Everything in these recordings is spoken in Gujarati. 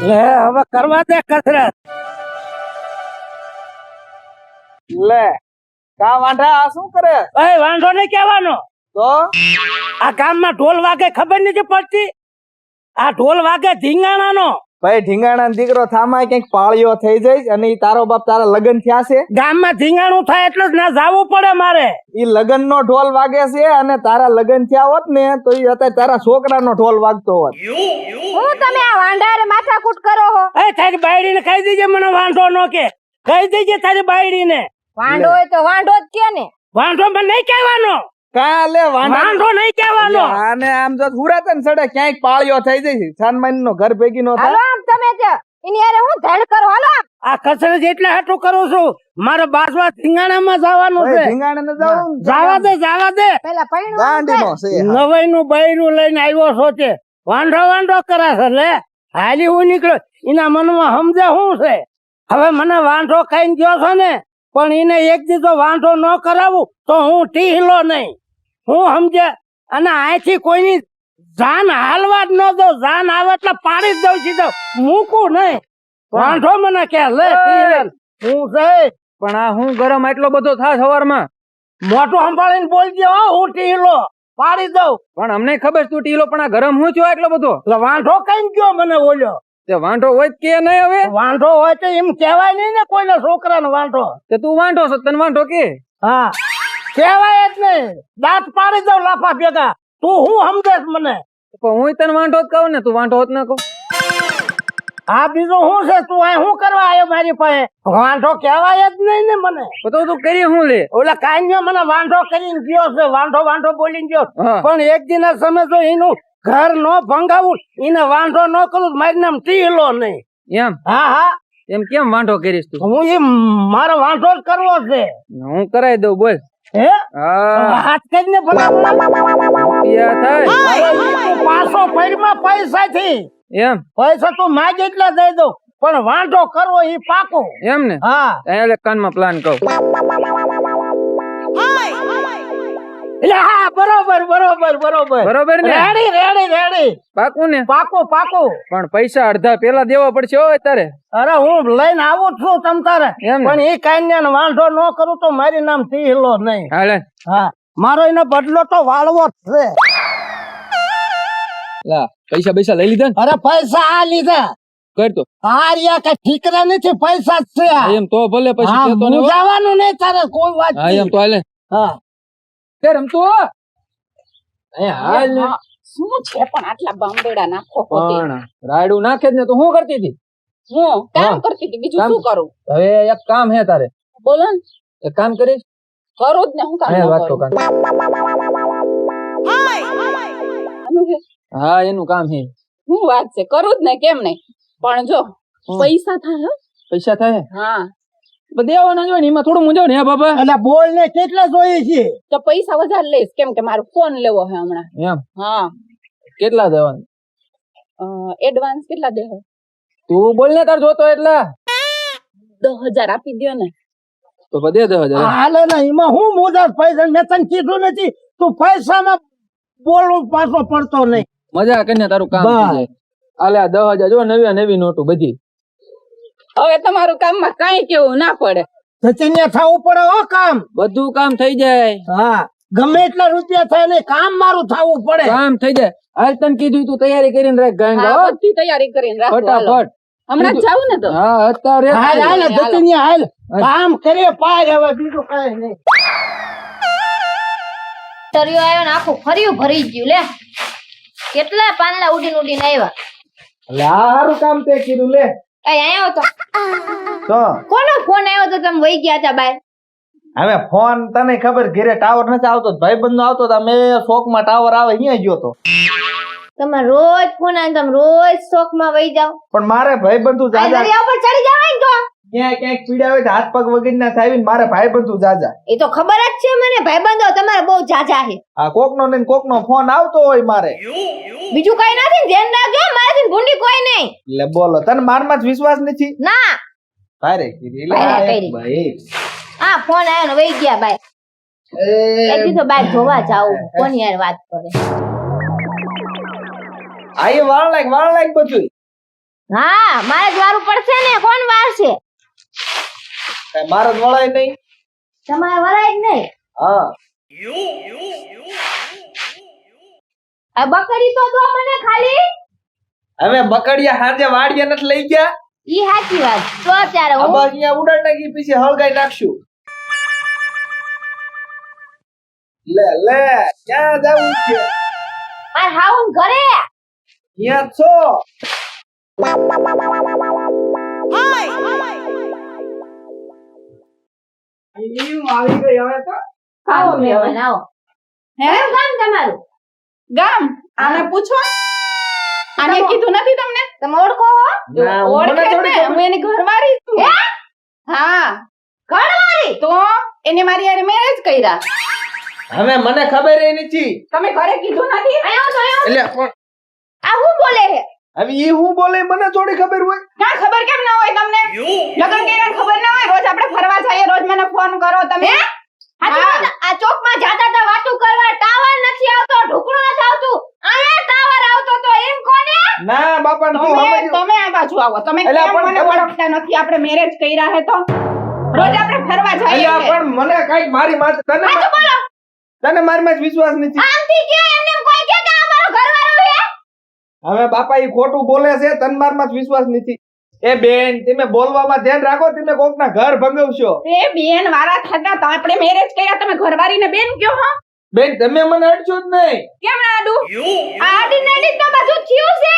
લે હવે કરવા દે કસરત. લે કા વાંઢા આ શું કરે? એ વાંધો નહીં કહેવાનો. તો આ ગામમાં ઢોલ વાગે ખબર નથી પડતી. આ ઢોલ વાગે ધીંગાણાનો. ભાઈ ઢીંગાણા દીકરો થામાય કઈક પાળીઓ થઈ જાય અને ઈ તારો બાપ તારા લગન થયા છે. ગામમાં ધીંગાણું થાય એટલે જ ના જાવું પડે મારે. ઈ લગન નો ઢોલ વાગે છે અને તારા લગન થયા હોત ને તો ઈ અત્યારે તારા છોકરાનો ઢોલ વાગતો હોત. હું તમે આ વાંઢારે માથાકૂટ કરો હો? એ તારી બાયડીને કહી દેજે મને વાંધો ન કે. કહી દેજે તારી બાયડીને. વાંઢો હોય તો વાંઢો જ કે ને. વાંધો મને નહીં કહેવાનો. કા લે વાંધો નહીં કહેવાનો. આને આમ જો હુરાત ને સડે ક્યાંક પાળીઓ થઈ જાય સાનમાન નો ઘર ભેગી નો હાલો થાય. આમ તમે જ એની હારે હું ધડ કરો. હાલો આમ. આ કસરત એટલે હાટું કરું છું. મારે બાસવા ધીંગાણામાં જવાનું છે. ઢીંગાણે ને જાવ જાવા દે જાવા દે. પેલા પૈણું ગાંડી નો છે. નવાઈ નું બૈરું લઈને આવ્યો છો તે વાંઢો વાંઢો કરે છે. લે હાલી હું નીકળ્યો. એના મનમાં સમજે શું છે. હવે મને વાંઢો ખાઈને ગયો છો ને પણ એને એક દીધો વાંઢો ન કરાવું તો હું ટીહલો નહીં. હું સમજે અને અહીંથી કોઈની જાન હાલવા જ ન દઉં. જાન આવે એટલે પાડી જ દઉં સીધો. મૂકું નહીં. વાંઢો મને કે લે ટીહલ હું છે. પણ આ હું ગરમ એટલો બધો થાય સવારમાં. મોટું સંભાળીને બોલજે હો. હું ટીહલો પાડી દઉં. પણ અમને ખબર તું ટીલો પણ આ ગરમ હું થયો એટલો બધો. એટલે વાંઢો કઈ ગયો મને બોલ્યો. તે વાંઢો હોય જ કે નહીં હવે? વાંઢો હોય તો એમ કહેવાય નહીં ને કોઈના છોકરાનો વાંઢો. તે તું વાંઢો છો તને વાંઢો કે? હા કહેવાય જ નહીં. દાંત પાડી દઉં લાફા ભેગા. તું હું સમજેશ મને? પણ હું તને વાંઢો જ કહું ને તું વાંઢો જ ના કહું. આ બીજું શું છે? તું અહીં શું કરવા આવ્યો મારી પાસે? વાંઢો કહેવાય જ નહીં ને મને. તો તું કરી હું લે? ઓલા કાંઈ મને વાંઢો કરીને ગયો છે. વાંઢો વાંઢો બોલીને ગયો. હા. પણ એક દિન સમય તો એનું ઘર નો ભંગાવું એને વાંઢો ન કરું મારું નામ ટીહલો નહીં. એમ હા હા એમ કેમ વાંઢો કરીશ તું? હું એ મારો વાંઢો જ કરવો છે. હું કરાઈ દઉં બોલ. હે હા હાથ કરીને ભલા પિયા થાય પાછો પૈડમાં પૈસા થી એમ પૈસા તું માગ એટલા દઈ દઉં પણ વાંઢો કરવો ઈ પાકો. એમ ને હા એટલે કાનમાં પ્લાન કહું. એટલે હા બરોબર બરોબર બરોબર બરોબર ને? રેડી રેડી રેડી પાકું ને? પાકો પાકો. પણ પૈસા અડધા પેલા દેવા પડશે હો તારે. અરે હું લઈને આવું જ છું તમ તારે. એમ ને? પણ એ કાન્યાને વાંઢો ન કરું તો મારી નામ ટીહલો નહીં. હાલે હા મારો એનો બદલો તો વાળવો જ છે. લા પૈસા લઈ લીધા ને? અરે પૈસા આ લીધા. કર તો. આ રહ્યા કઈ ઠીકરા નથી. પૈસા જ છે આ. એમ તો ભલે પછી હા, કહેતો ને. મૂંઝાવાનું નહીં તારે કોઈ વાત હા એમ તો હાલે. હા તે રમતો હાલ ને. શું છે પણ આટલા બાંબેડા નાખો ખોટી. પણ રાયડું નાખે જ ને તો શું કરતી હતી? હું કામ હા. કરતી હતી બીજું કામ. શું કરું? હવે એક કામ હે તારે. બોલો ને. એક કામ કરીશ. કરું જ ને હું કામ હે ન વાત તો કરું? કામ. આનું છે. હા એનું કામ હે. શું વાત છે? કરું જ ને કેમ નહીં? પણ જો પૈસા થાય હો. પૈસા થાય હા દેવાના જોઈએ ને એમાં થોડું મૂંઝાવ ને હે બાબા. એટલે બોલ ને કેટલા જોઈએ છે? તો પૈસા વધારે લઈશ કેમ કે મારો ફોન લેવો છે હમણાં. એમ હા કેટલા દેવાના? એડવાન્સ કેટલા દેહો? તું બોલ ને તાર જોતો એટલા 10,000 આપી દ્યો ને. તો દે 10,000. હાલે ને એમાં હું મોજા પૈસા મેં તને કીધું નથી તું પૈસામાં બોલવું પાછો પડતો નહીં. મજા કરીને તારું કામ થઈ જાય. આલે આ 10,000 જો નવી નોટું બધી. હવે તમારું કામમાં કાંઈ કેવું ના પડે. સચિનિયા થવું પડે હો કામ. બધું કામ થઈ જાય. હા ગમે એટલા રૂપિયા થાય ને કામ મારું થવું પડે. કામ થઈ જાય. હાલ તને કીધું તું તૈયારી કરીને રાખ ગાંડા હા, હો. બધી તૈયારી કરીને રાખો. હાલો. ફટાફટ. હમણાં જ જાવું ને તો. હા અત્યારે હાલ હાલ હાલ. સચિનિયા હાલ કામ કરીએ પાય હવે બીજું કઈ નહીં. તરિયો આવ્યો ને આખું ફર્યું ભરી ગયું લે. કેટલા પાનલા ઉડીને ઉડીને આવ્યા. એટલે આ સારું કામ તે કીધું લે. કઈ આવ્યો તો તો કોનો ફોન આવ્યો તો તમે વહી ગયા હતા બાર? હવે ફોન તને ખબર ઘરે ટાવર નથી આવતો. ભાઈબંધ નો આવતો તો મેં શોખ માં ટાવર આવે અહીંયા ગયો તો. તમે રોજ ફોન આવે તમે રોજ શોખ માં વહી જાઓ. પણ મારે ભાઈબંધુ આ જાજા દરિયા ઉપર ચડી જવાય ને તો. ક્યાંક પીડા હોય તો હાથ પગ વગર ના થાય ને મારે ભાઈબંધુ જાજા. એ તો ખબર જ છે મને ભાઈબંધો તમારે બહુ જાજા છે. આ કોકનો ને કોકનો ફોન આવતો હોય મારે. બીજું કઈ નથી ને ધ્યાન રાખજો મારાથી ભૂંડી કોઈ નહીં. એટલે બોલો તને મારમાં જ વિશ્વાસ નથી? ના તારે કીધી એટલે ભાઈ, આ ભાઈ. એક ભાઈ. હા ફોન આવ્યો ને વહી ગયા બાય. એટલી તો બાર જોવા જાવું કોની યાર વાત કરે. આ એ વાળ લાગ બધું. હા મારે જ વારું પડશે ને કોણ વારશે કાંઈ મારે જ વળાય નહીં. તમારે વરાય જ નહીં હા આ બકરી તો દો મને ખાલી હવે બકડિયા હાજે વાડીએ નથી લઈ ગયા. ઈ સાચી વાત તો ત્યારે આ હું બસ અહીંયા ઉડાડ નાખી પછી હળગાઈ નાખશું. લે લે ક્યાં જાવું છે? માર હાઉન ઘરે અહીંયા જ છો. આવી ગઈ હવે તો. આવો મહેમાન આવો હે કયું ગામ તમારું ગામ આને પૂછો આને કીધું નથી તમને તમે ઓળખો હો ના, હું મને ઓળખે જ થોડી ને, ખબર. હું એની ઘરવાળી છું હે? હા ઘરવાળી તો એને મારી હારે મેરેજ કર્યા હવે મને ખબર ય નથી. તમે ઘરે કીધું નથી આયો તો આયો એટલે પણ આ હું બોલે હે હવે ઈ હું બોલે મને થોડી ખબર હોય. ક્યાં ખબર કેમ ના હોય તમને લગન કર્યા ખબર ના હોય રોજ આપણે ફરવા જઈએ રોજ મને ફોન કરો તમે હાચું હા. બોલો, આ ચોકમાં જાતા તા વાતું કરવા ટાવર નથી આવતો ઢુકડું નથી આવતું અહીંયા ટાવર આવતો તો એમ કોને ના બાપા તું તમે સમજ. તમે આ બાજુ આવો તમે અલા, કેમ પણ મને તમે- ઓળખતા નથી આપણે મેરેજ કર્યા હે તો રોજ આપણે ફરવા જઈએ અલ્યા છીએ. પણ મને કઈક મારી માથે હાચું બોલો તને મારી માં વિશ્વાસ નથી. આમથી કે એમને એમ કોઈ કે આ મારો ઘરવાળો હે હવે બાપા ઈ ખોટું બોલે છે તને મારી માં વિશ્વાસ નથી. એ બેન તમે બોલવામાં ધ્યાન રાખો તમે કોકના ઘર ભંગવશો. એ બેન વાળા થતા તો આપણે મેરેજ કર્યા તમે ઘરવાળીને બેન કયો હો બેન તમે મને અડશો જ નહીં. કેમ ના આડું આડી નડી તો બધું થયું છે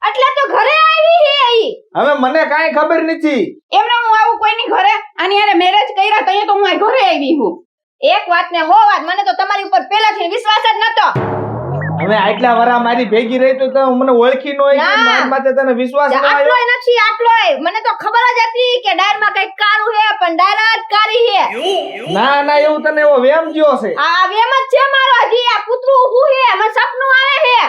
એટલે તો ઘરે આવી હે ઈ હવે મને કાંઈ ખબર નથી. એમને હું આવું કોઈની ઘરે આની હારે મેરેજ કર્યા તો અહીંયા તો હું આ ઘરે આવી હું એક વાત ને હો વાત મને તો તમારી ઉપર પહેલાથી વિશ્વાસ જ નતો હવે આટલા વરા મારી ભેગી રહી તો તું મને ઓળખી ન હોય કે ના. મારી માથે તને વિશ્વાસ ન આવ્યો. આટલોય નથી આટલોય મને તો ખબર જ હતી કે ડાયરમાં કઈક કારું હે પણ ડાયરા જ કારી હે ના ના એવું તને એવો વેમ જ્યો છે. આ વેમ જ છે મારો હજી આ કૂતરું ઊભું હે મને સપનું આવે હે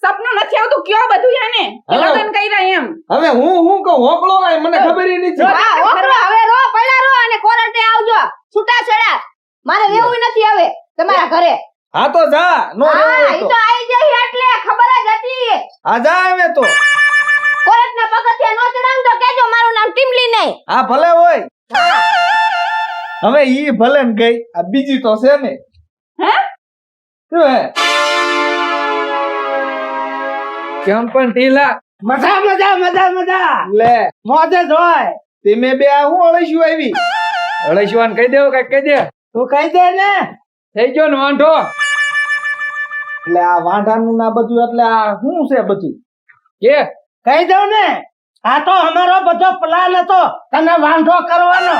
સપનું નથી આવતું કયો બધું આને કે હવે- લગન કર્યા એમ હવે હું કહું હોકળો હોય મને ખબર ય નથી. હા ઓકરો હવે રો પડ્યા રો અને કોરટે આવજો છૂટા છડા મારે રહેવું નથી હવે તમારા ઘરે હા તો જા નો રહેવું હા હોય ઈ તો. તો આવી જઈ એટલે ખબર જ હતી હા જા હવે તો. કોરટના પગથિયા નો ચડાવ તો કેજો મારું નામ ટીમલી નહીં હા ભલે હોય. હવે ઈ ભલે ને ગઈ આ બીજી તો છે ને હે શું હે કેમ પણ ઢીલા મજા મજા મજા મજા લે મોજે જ હોય તમે બે આ હું અળસ્યું આવી અળસ્યું કહી દેવું કઈ કહી દે તું કહી દે ને થઈ ગયો ને વાંઢો એટલે આ વાંઢાનું ના બધું એટલે આ શું છે બધું કે કહી દઉં ને આ તો અમારો બધો પ્લાન હતો તને વાંઢો કરવાનો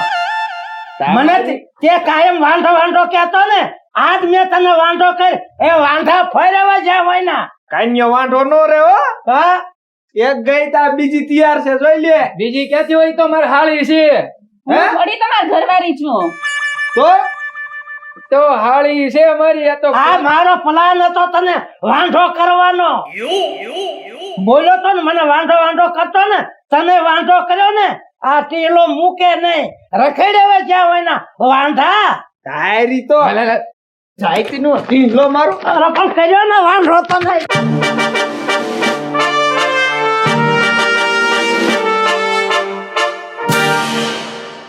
મને તે કાયમ વાંઢો વાંઢો કહેતો ને આજ મેં તને વાંઢો કરી એ વાંઢા ફેરવા જ્યાં હોય ના કાન્યો વાંઢો નો રે હો હા એક ગઈ તા બીજી તૈયાર છે જોઈ લે બીજી ક્યાંથી હોય તો મારે હાળી છે હું થોડી તમારી ઘરવાળી છું તો હાળી છે મારી આ તો આ મારો પ્લાન હતો તને વાંઢો કરવાનો બોલ્યો તો ને મને વાંઢો વાંઢો કરતો ને તને વાંઢો કર્યો ને આ ટીલો મૂકે નહીં રખેડે જ્યાં હોય ના વાંઢા તારી તો જાયતી નો ઢીંગલો મારું અરે પણ કર્યો ને વાંઢો તને